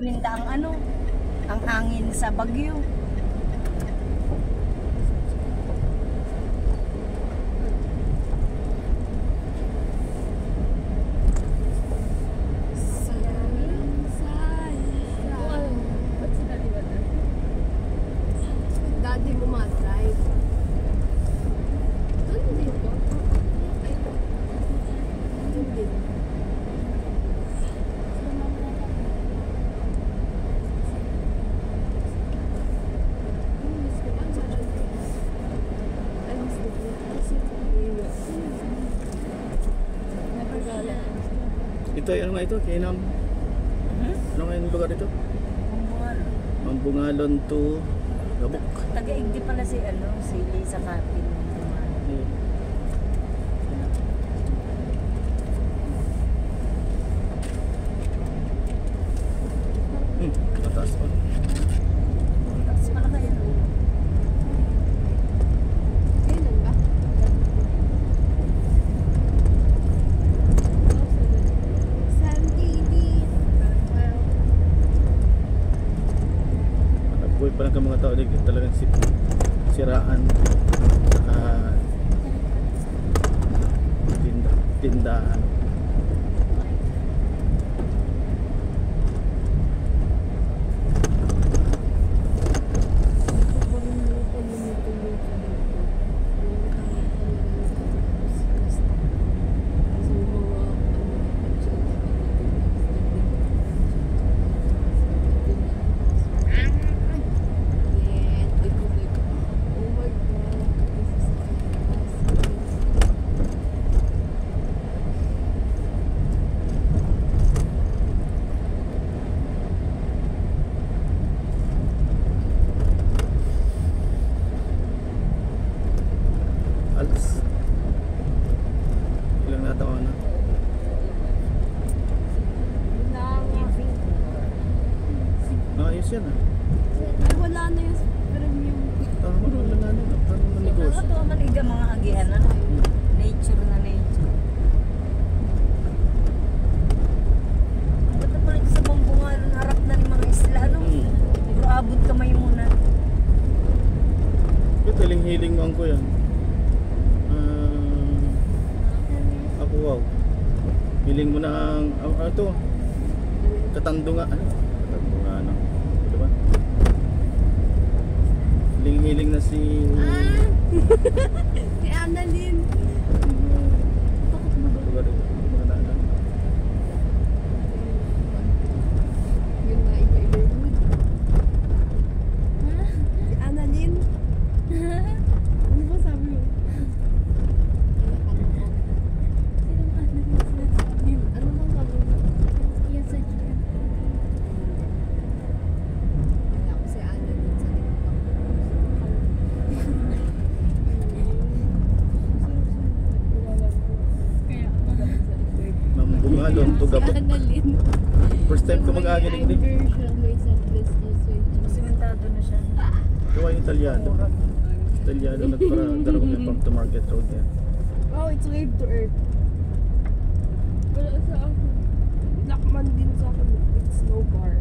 suminda ang ano, ang hangin sa Bagyo. Daddy mo ma-drive. Doon din po. Doon din. Ito, ano nga ito? Kinam? Ano nga yung lugar ito? Mambuhalon. Mambungalon to Gabok. Taga-igdi pala si ano, si Lisa Capin. Mataas pa. Tapos pala kayo. Kailan ba? San TV. Buhay pa lang ka mga tao dito. Talagang siraan. Saka tindahan. Alas. Ilang natawa na? Ayos yan ah. Ay, wala na yung premium. Tama na lang ano. Tama na negosyo. Nakakatuwa man iga mga agihan, ano? Nature na nature. Ang ganda pala dito sa Bambungalon, harap na rin mga isla, ano? Pero abot kamay muna. Ito, hiling mo ko yan. Ako wow. Hiling mo na ang ito. Katandunga ano? Katandunga ano? Diba? Hiling na si Si Annalyn. Diba rin? Mga naanan. Yun na, iba-iba yung mood. Si Annalyn. Ano ba sabi mo? Ano bang sabi mo? Yan sa GM. Kaya ako si Annalyn sa Mambungalon to Gabok. Si Annalyn. First time ko mag-aaginig din. May subbusiness. Simentado na siya. Gawa yung Italiano. Italiano nagpara-dalawa kami from to Market Road yan. Oh, it's wave to earth. Wala sa ako. Lakman din sa akin. It's no bar.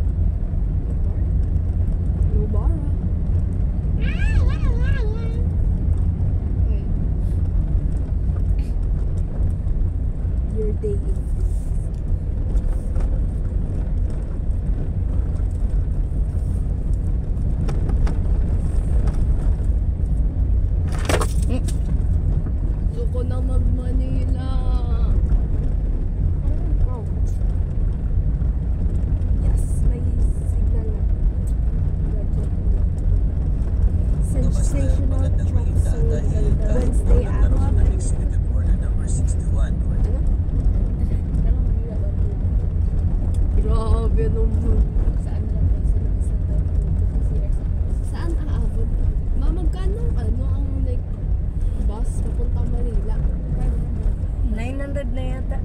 No bar? No bar, ah. Okay. Your day in peace. Gusto ko na mag-Manila. Oh. Yes, may signal na. Sensational truck sold Wednesday afternoon. Grabe naman. Saan lang ba? Sa labas na daw. Saan aabot? Magkano ang like bus papunta Manila? 900 na yata.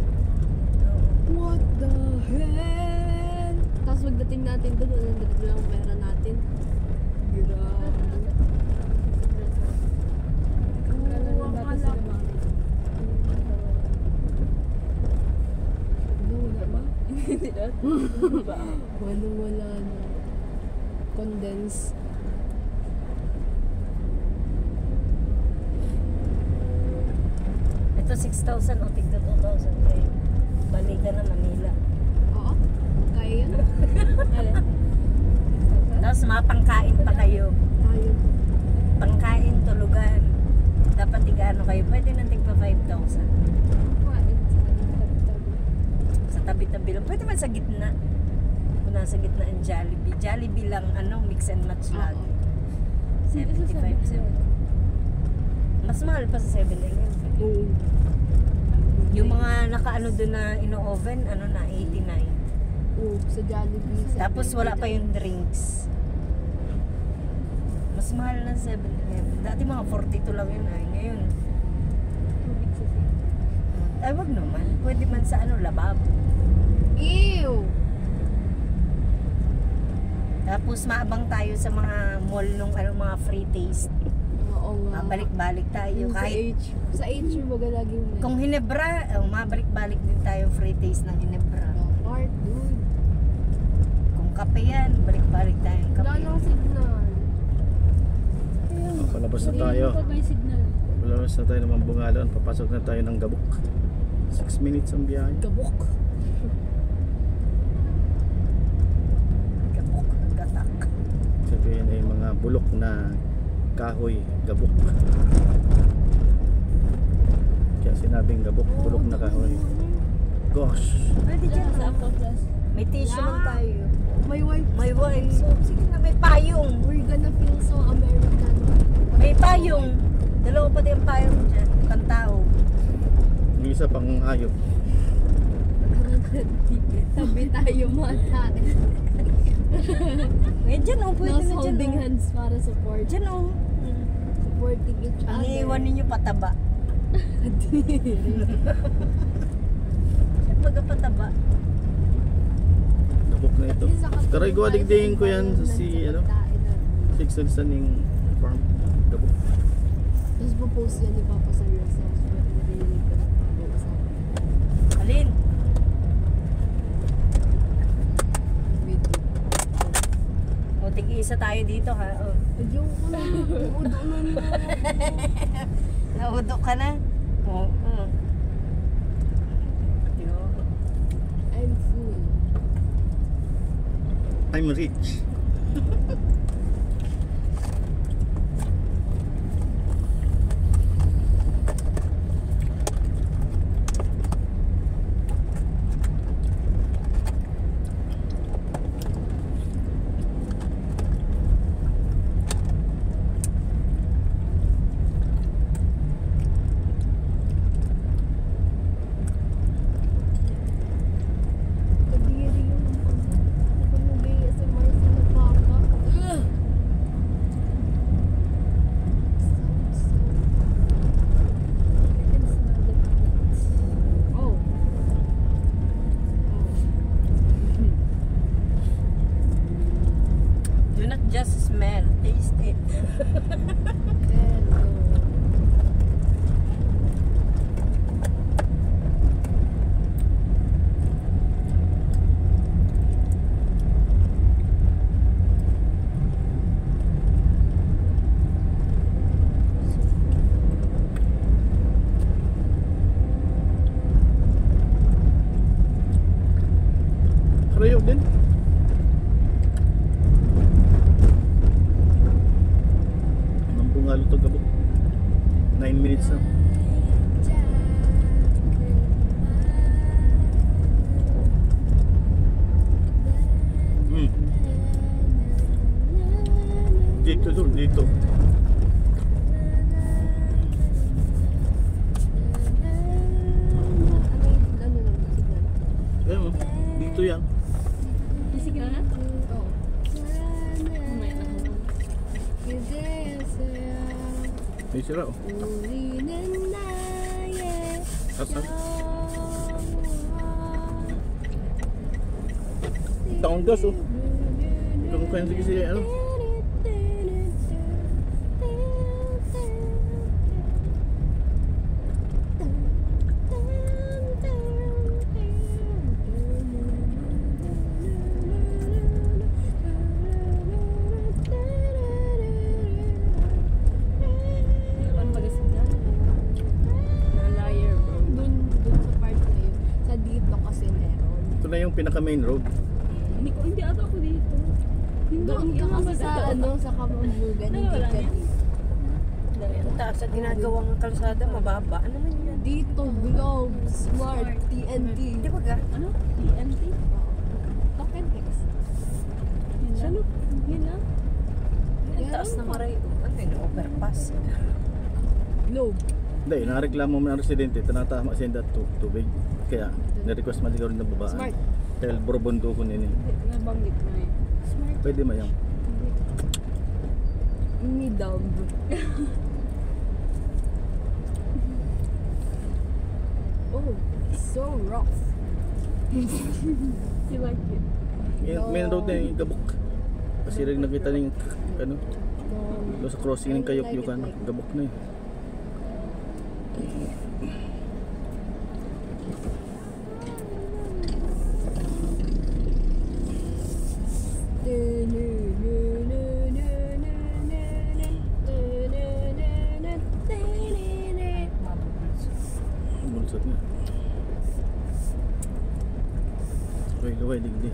What the hell? Tapos pagdating natin doon, 100 lang ang pera natin. Grabe. Oo, akala ko. Wala ba? Walang-wala na. Condense. Ito 6,000 o tigto 2,000 kayo. Balik ka na Manila. Oo. Kaya yan. Tapos mapangkain pa kayo. Tayo. Pangkain, tulugan. Dapat tigano kayo. Pwede nang tigpa 5,000. Sa tabi-tabi lang. Pwede man sa gitna. Kung nasa gitna ang Jollibee. Jollibee lang, mix and match Oo. lagi. 75, 7. Mas mahal pa sa 7-Eleven. Oo. Yung mga nakaano doon na ino-oven, na, 89. Oo, sa Jollibee. Tapos wala pa yung drinks. Mas mahal na 7-Eleven. Dati mga 42 lang yun ay. Ngayon, ay wag naman. Pwede man sa lababo. Ew! Tapos maabang tayo sa mga mall nung mga free taste. Oo nga. Mabalik-balik tayo. Yung Kahit sa H yung baga laging may. kung Hinebra, mabalik-balik din tayo free taste ng Hinebra. Part, dude. Kung kape yan, balik-balik tayo ng Wala kape. nang signal. Palabas na tayo. May signal. Palabas na tayo ng Mambungalon. Papasok na tayo ng Gabok. 6 minutes ang biyahe. Gabok. Gabok, gatak. Sabihin ay mga bulok na kahoy, Gabok. Kaya sinabing Gabok, bulok na kahoy. Gosh! Pwede dyan. Sa plus. May tissue lang tayo. May wife. May wine. So, sige na, may payong. We're gonna feel so American. May payong. Dalawa pa din payong dyan. Pantao. Yung isa pang hayop. Tabi tayo mata. Eh, dyan pwede Nas na dyan holding hands para support. Dyan Supporting each Ang other. iiwan ninyo pataba. Saan magpataba? Gabok na ito. Karay ko adigdingin ko yan si Sixon Sunning Farm. Gabok. Tapos po-post yan ni Papa sa reels. Tapos marinig ko na pag-usapan. Alin? Video. O, tig-isa tayo dito ha. O. Ayoko ko na. Udo na mo. Naudok ka na? Oo. I'm full. I'm rich. Kadiri yung panugay sa Marcy na Papa. Ugh! I can smell the plants. Oh. Do not just smell. Taste it. Hello. Karayog din. Mambungalo to Gabok. 9 minutes na. Dito doon, dito. Ano lang, signal? Ayun mo, dito yan. May signal na? Oo. Mamaya na ako. May sira oh. Asan? Taong gas oh. Ito ko kayo sige siya ano. pinaka main road. Hindi ata ako dito. Doon ka kasi sa sa Kamambugan. Hindi ka dito. Ang taas sa ginagawang kalsada, mababa. Ano man yan? Dito, Globe, Smart, TNT. Di ba ga? Ano? TNT? Talk and text. Sino? Yun lang? Ang taas na maray. Ano yun? Overpass. Globe. Hindi, nareklamo mo ng residente, tinatama siya yung tubig. Kaya, na-request maligaw rin na babaan. Smart. Dahil Bourbon ko nini. Nabanggit mo eh. Smart. Pwede mayang. Midog. Oh, so rough. You like it? Main road na yung Gabok. Kasi rin nakita ng ano, doon sa crossing ng Kayok-Yukan, Gabok na eh. Bunsot na. Luway, digdi.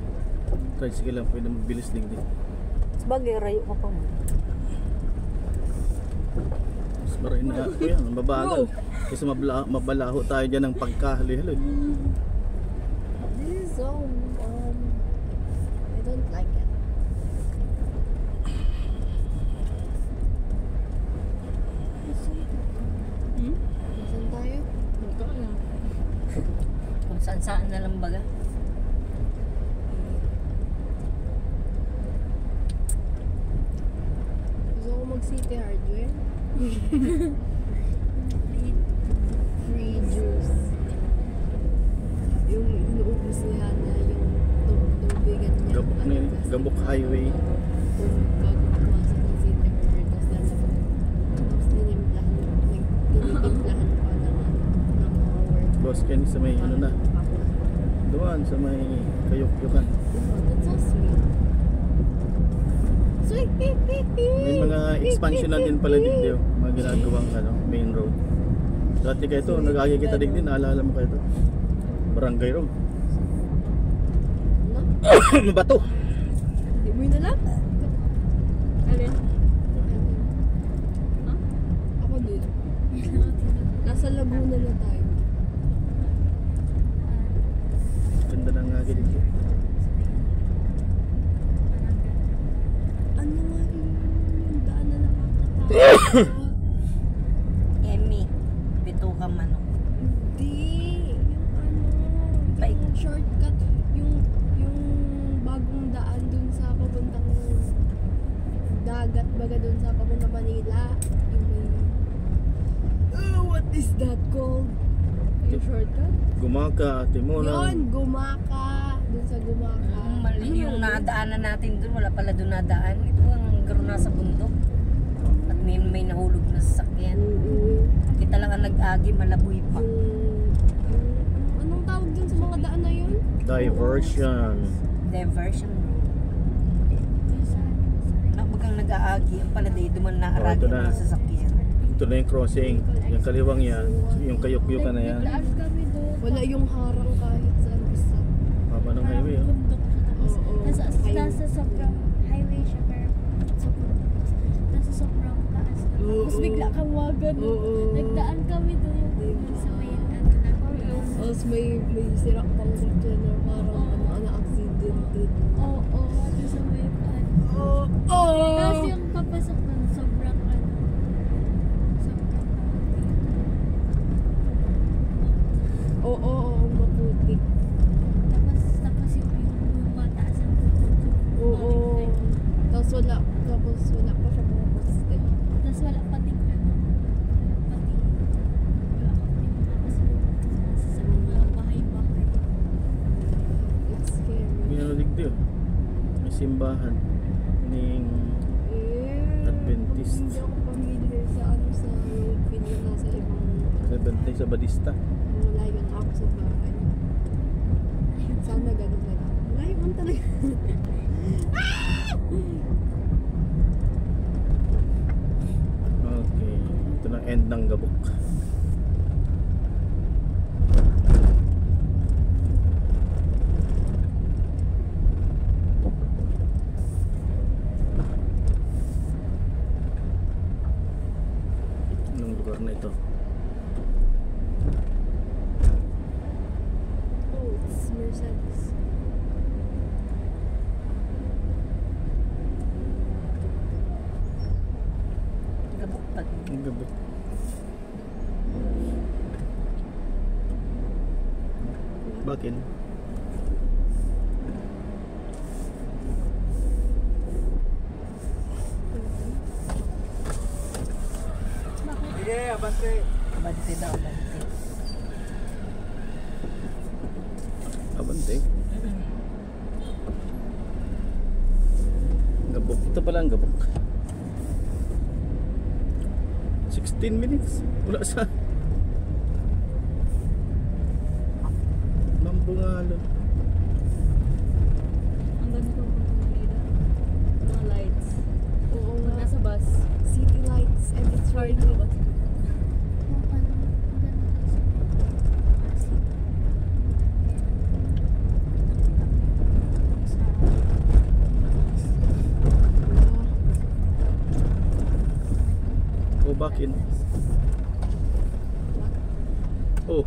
Tricycle lang, pwede magbilis digdi. Sabagay, rayo ka pa mo. Mas maray na ako yan, mabagal. Kasi mabalaho tayo dyan ng pagkahali-haloy. This is so I don't like it. Saan tayo? Kung saan-saan na lang baga. Gusto ko mag-City Hardware. Free juice. Yung inuubos niya na yung tubigan niya. Gabok na yun, Gabok Highway. Bago pumasok ng City Hardware. Tapos tinimplahan pa ng mga work. Boss Ken sa may ano na. Doon sa may Kayok-Yukan. That's so sweet. Sweet. May mga expansion na din pala dito. Mga ginagawang ano, main road. Dati kayo ito, nag-agi kita din, naalala mo kayo ito. Barangay Road. Ano? Mabato! Hindi mo yun alam? Alin? Huh? Ako din. Nasa Laguna na tayo. Ganda ng agi dito. Ano nga yung daan na nakakatawa? Emmy, bituka manok. Hindi. Yung shortcut. Yung bagong daan dun sa papuntang dagat baga dun sa papuntang Manila. Yung may... what is that called? Yung shortcut? Gumaka, Timonan. Yun, Gumaka. Dun sa Gumaka. Mali yung nadaanan natin dun, wala pala dun nadaan. Ito ang garo nasa bundok. At may nahulog na sasakyan. Oo. Kita lang ang nag-agi, malaboy pa. Anong tawag dun sa mga daan na yun? Diversion. Diversion road. Bagang nag-aagi, ang pala day duman na aragi ito na. ng sasakyan. Ito na yung crossing. Yung kaliwang yan. Yung Kayok-Yukan na yan. Wala yung harang kahit saan isa. Haba ng highway. Oh. Oo. Nasa sobrang highway siya pero nasa sobrang taas. Tapos bigla kang wagan. Oo. Nagdaan kami doon yung sa may ano na. Tapos may sira pang sakyan na parang accidented. Oo, doon sa may ano. Oo. Tapos yung papasok nun sobrang ano. Sobrang Oo, maputik. tapos yung mataas ang pupunta. Oo. Tapos wala pa siya mga poste. Tapos wala pating ano. Wala pating makakasalubong sa mga bahay-bahay. It's scary. May ano digdi oh. May simbahan. Ning Adventist. Hindi ako familiar sa sa road pinag nasa ibang Adventist sa Badista. malayo na ako sa bahay. Sana ganun na lang. Malayo man talaga. Okay. Ito na end ng Gabok. back in. Sige, abante. Abante daw, abante. Abante. Gabok. Ito pala ang gabok. 16 minutes. Wala sa Mambungalo. Ang ganda ko mga lights. Oo Pag nga. nasa bus, City lights and it's sorry right. to bus. Kung ano, ang ganda kasi. Go back in. Oh.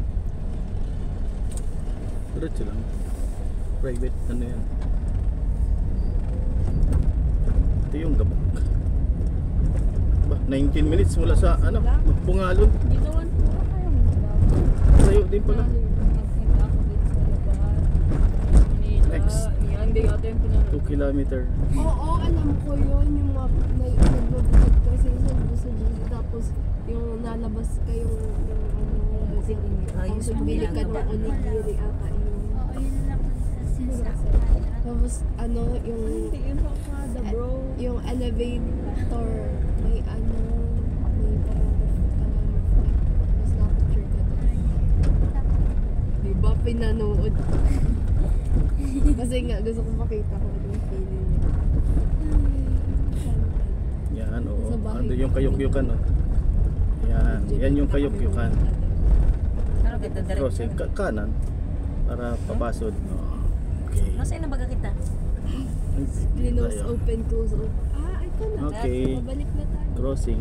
Diretso lang. Private. Ano yan? Ito yung gabok. Ba, 19 minutes mula sa ano, Magpungalon. Dito one po kayong mag-abot. Sayo din pala. Nagpunta ako dito sa Labahan, Manila. Next. Yan, di ata yung pinanood. 2 kilometer. Oo, alam ko yun. Yung nagbabagad kasi sa GC. Tapos yung nalabas kayong Kasi ayos tapos mo bili ka ng ginagawa. onigiri ata yun. Oo, yun lang kasi sa kanya. Tapos ano, yung Hindi yun sa Okada, bro. yung elevator may ano, may parang tapos na-picture ka doon. Di ba pinanood? Kasi nga gusto ko makita ko yung feeling niya. Yan, oo. Sa bahay. Ando yung kayukyukan, oh. Yan. Yan yung kayukyukan. Ano kita direct? Crossing kanan para papasod. Oh, okay. Masaya na baga kita? Close, Tayo. open, close, open. Ah, ito na. Okay. Pabalik na tayo. Crossing.